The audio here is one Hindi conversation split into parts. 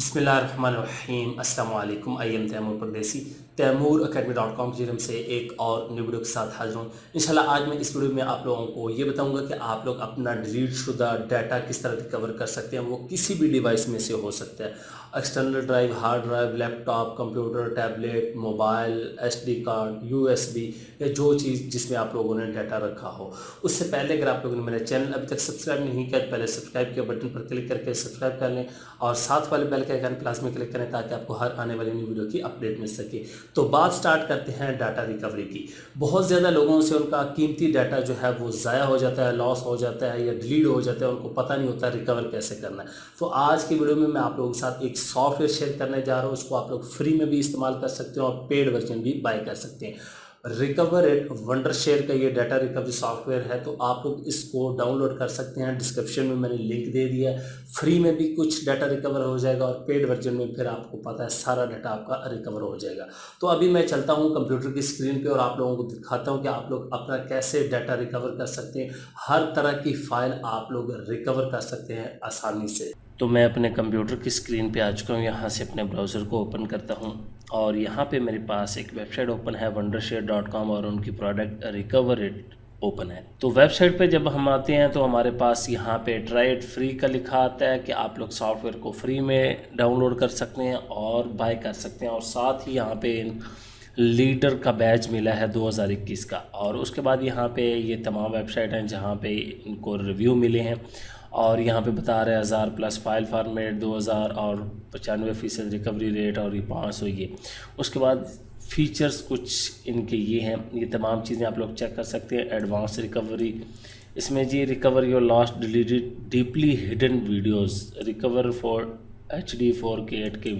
बिस्मिल्लाहिर्रहमानिर्रहीम अस्सलाम वालेकुम। आई एम तैमूर परदेसी तैमूर academy.com की तरफ से एक और न्यू वीडियो के साथ हाजिर हूँ। इंशाल्लाह आज मैं इस वीडियो में आप लोगों को ये बताऊंगा कि आप लोग अपना डिलीट शुदा डाटा किस तरह रिकवर कर सकते हैं। वो किसी भी डिवाइस में से हो सकता है, external drive, hard drive, laptop, computer, tablet, mobile, SD card, USB या जो चीज़ जिसमें आप लोगों ने डाटा रखा हो। उससे पहले अगर आप लोगों ने मेरा चैनल अभी तक सब्सक्राइब नहीं किया, पहले सब्सक्राइब के बटन पर क्लिक करके सब्सक्राइब कर लें और साथ वाले बेल के आइकन प्लस में क्लिक करें ताकि आपको हर आने वाली न्यू वीडियो की अपडेट मिल सके। तो बात स्टार्ट करते हैं डाटा रिकवरी की। बहुत ज़्यादा लोगों से उनका कीमती डाटा जो है वो ज़ाया हो जाता है, लॉस हो जाता है या डिलीट हो जाता है, उनको पता नहीं होता रिकवर कैसे करना है। तो आज की वीडियो में मैं आप लोगों के साथ एक सॉफ्टवेयर शेयर करने जा रहा हूँ। उसको आप लोग फ्री में भी इस्तेमाल कर सकते हो और पेड वर्जन भी बाय कर सकते हैं। रिकवर एट वंडर शेयर का ये डाटा रिकवरी सॉफ्टवेयर है, तो आप लोग इसको डाउनलोड कर सकते हैं। डिस्क्रिप्शन में मैंने लिंक दे दिया है। फ्री में भी कुछ डाटा रिकवर हो जाएगा और पेड वर्जन में फिर आपको पता है सारा डाटा आपका रिकवर हो जाएगा। तो अभी मैं चलता हूँ कंप्यूटर की स्क्रीन पे और आप लोगों को दिखाता हूँ कि आप लोग अपना कैसे डाटा रिकवर कर सकते हैं। हर तरह की फ़ाइल आप लोग रिकवर कर सकते हैं आसानी से। तो मैं अपने कंप्यूटर की स्क्रीन पे आ चुका हूँ। यहाँ से अपने ब्राउज़र को ओपन करता हूँ और यहाँ पे मेरे पास एक वेबसाइट ओपन है wondershare.com और उनकी प्रोडक्ट रिकवर इट ओपन है। तो वेबसाइट पे जब हम आते हैं तो हमारे पास यहाँ पे ट्राई इट फ्री का लिखा आता है कि आप लोग सॉफ्टवेयर को फ्री में डाउनलोड कर सकते हैं और बाय कर सकते हैं। और साथ ही यहाँ पे लीडर का बैच मिला है 2021 का। और उसके बाद यहाँ पे ये तमाम वेबसाइट हैं जहाँ पे इनको रिव्यू मिले हैं और यहाँ पे बता रहे हैं 1000+ फाइल फॉर्मेट, 2000 और 95% रिकवरी रेट और ये 500 ये। उसके बाद फीचर्स कुछ इनके ये हैं, ये तमाम चीज़ें आप लोग चेक कर सकते हैं। एडवांस रिकवरी, इसमें जी recover your lost deleted deeply hidden videos, recover for HD 4K 8K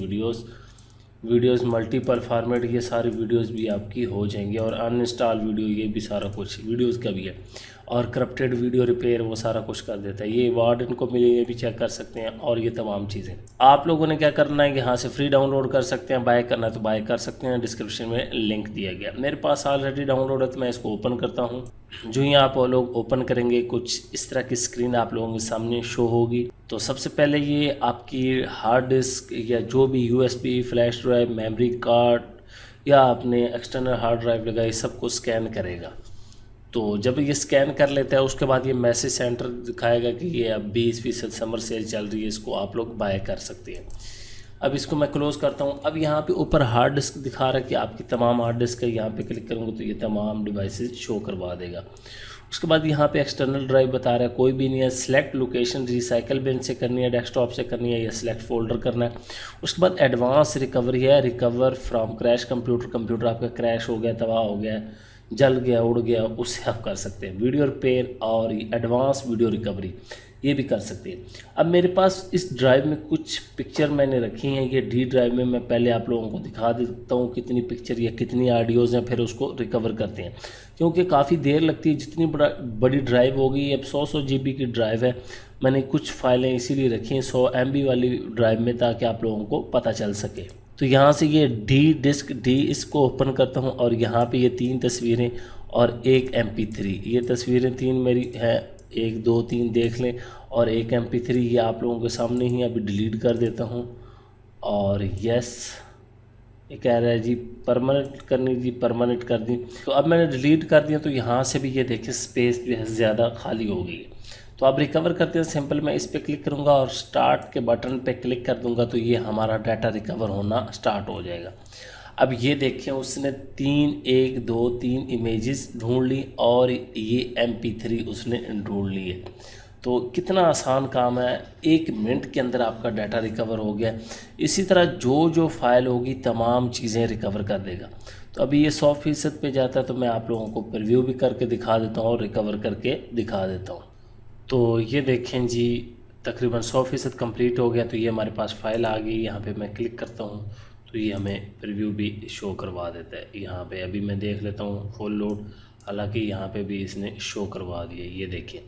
videos multiple format, ये सारी वीडियोस भी आपकी हो जाएंगी। और अनइंस्टॉल वीडियो, ये भी सारा कुछ वीडियोस का भी है। और करप्टेड वीडियो रिपेयर, वो सारा कुछ कर देता है। ये अवार्ड इनको मिले, ये भी चेक कर सकते हैं। और ये तमाम चीज़ें आप लोगों ने क्या करना है, यहाँ से फ्री डाउनलोड कर सकते हैं। बाय करना है तो बाय कर सकते हैं, डिस्क्रिप्शन में लिंक दिया गया। मेरे पास ऑलरेडी डाउनलोड है तो मैं इसको ओपन करता हूँ। जो ही आप लोग ओपन करेंगे कुछ इस तरह की स्क्रीन आप लोगों के सामने शो होगी। तो सबसे पहले ये आपकी हार्ड डिस्क या जो भी USB, flash drive, memory card या आपने एक्सटर्नल हार्ड ड्राइव लगाई, सबको स्कैन करेगा। तो जब ये स्कैन कर लेता है उसके बाद ये मैसेज सेंटर दिखाएगा कि ये अब 20% समर सेल चल रही है, इसको आप लोग बाय कर सकते हैं। अब इसको मैं क्लोज़ करता हूँ। अब यहाँ पे ऊपर हार्ड डिस्क दिखा रहा है कि आपकी तमाम हार्ड डिस्क है। यहाँ पे क्लिक करूँगा तो ये तमाम डिवाइसेस शो करवा देगा। उसके बाद यहाँ पे एक्सटर्नल ड्राइव बता रहा है, कोई भी नहीं है। सेलेक्ट लोकेशन, रिसाइकल बिन से करनी है, डेस्कटॉप से करनी है या सेलेक्ट फोल्डर करना है। उसके बाद एडवांस रिकवरी है, रिकवर फ्रॉम क्रैश कंप्यूटर आपका क्रैश हो गया, तबाह हो गया, जल गया, उड़ गया, उससे आप कर सकते हैं। वीडियो रिपेयर और एडवांस वीडियो रिकवरी ये भी कर सकते हैं। अब मेरे पास इस ड्राइव में कुछ पिक्चर मैंने रखी हैं। ये D ड्राइव में मैं पहले आप लोगों को दिखा देता हूँ कितनी पिक्चर या कितनी ऑडियोज़ हैं, फिर उसको रिकवर करते हैं क्योंकि काफ़ी देर लगती है। जितनी बड़ी ड्राइव होगी, अब 100 GB की ड्राइव है। मैंने कुछ फाइलें इसीलिए रखी हैं 100 MB वाली ड्राइव में ताकि आप लोगों को पता चल सके। तो यहाँ से ये डिस्क D इसको ओपन करता हूँ और यहाँ पे ये 3 तस्वीरें और एक MP3, ये तस्वीरें 3 मेरी हैं, 1 2 3 देख लें। और एक MP3 ये आप लोगों के सामने ही अभी डिलीट कर देता हूँ। और यस, ये कह रहा है जी परमानेंट करनी, जी परमानेंट कर दी। तो अब मैंने डिलीट कर दिया तो यहाँ से भी ये देखिए स्पेस जो है ज़्यादा खाली हो गई। तो अब रिकवर करते हैं सिंपल, मैं इस पर क्लिक करूँगा और स्टार्ट के बटन पे क्लिक कर दूँगा तो ये हमारा डाटा रिकवर होना स्टार्ट हो जाएगा। अब ये देखें उसने 1 2 3 इमेजेस ढूंढ ली और ये MP3 उसने ढूंढ ली है। तो कितना आसान काम है, 1 मिनट के अंदर आपका डाटा रिकवर हो गया। इसी तरह जो फाइल होगी तमाम चीज़ें रिकवर कर देगा। तो अभी ये 100% पे जाता है तो मैं आप लोगों को प्रीव्यू भी करके दिखा देता हूँ और रिकवर करके दिखा देता हूँ। तो ये देखें जी तकरीबन 100% कंप्लीट हो गया। तो ये हमारे पास फ़ाइल आ गई। यहाँ पे मैं क्लिक करता हूँ तो ये हमें प्रीव्यू भी शो करवा देता है। यहाँ पे अभी मैं देख लेता हूँ फुल लोड, हालांकि यहाँ पे भी इसने शो करवा दिया। ये देखिए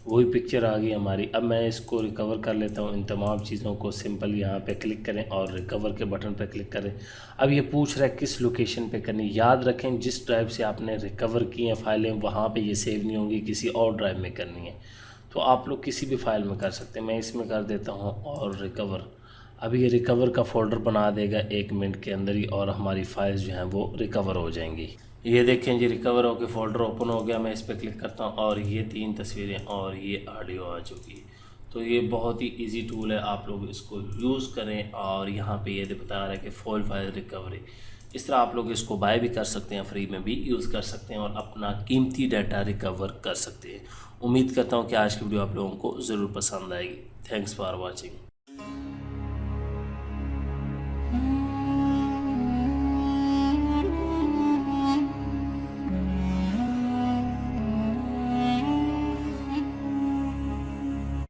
वही पिक्चर आ गई हमारी। अब मैं इसको रिकवर कर लेता हूँ। इन तमाम चीज़ों को सिंपल यहाँ पे क्लिक करें और रिकवर के बटन पे क्लिक करें। अब ये पूछ रहा है किस लोकेशन पे करनी। याद रखें जिस ड्राइव से आपने रिकवर की हैं फाइलें वहाँ पे ये सेव नहीं होंगी, किसी और ड्राइव में करनी है। तो आप लोग किसी भी फाइल में कर सकते हैं। मैं इसमें कर देता हूँ और रिकवर। अभी ये रिकवर का फ़ोल्डर बना देगा 1 मिनट के अंदर ही और हमारी फाइल्स जो हैं वो रिकवर हो जाएंगी। ये देखें जी, रिकवर होकर फ़ोल्डर ओपन हो गया। मैं इस पर क्लिक करता हूँ और ये 3 तस्वीरें और ये ऑडियो आ चुकी है। तो ये बहुत ही इजी टूल है, आप लोग इसको यूज़ करें। और यहाँ पे ये बता रहा है कि फुल फाइल रिकवरी, इस तरह आप लोग इसको बाय भी कर सकते हैं, फ्री में भी यूज़ कर सकते हैं और अपना कीमती डाटा रिकवर कर सकते हैं। उम्मीद करता हूँ कि आज की वीडियो आप लोगों को ज़रूर पसंद आएगी। Thanks for watching.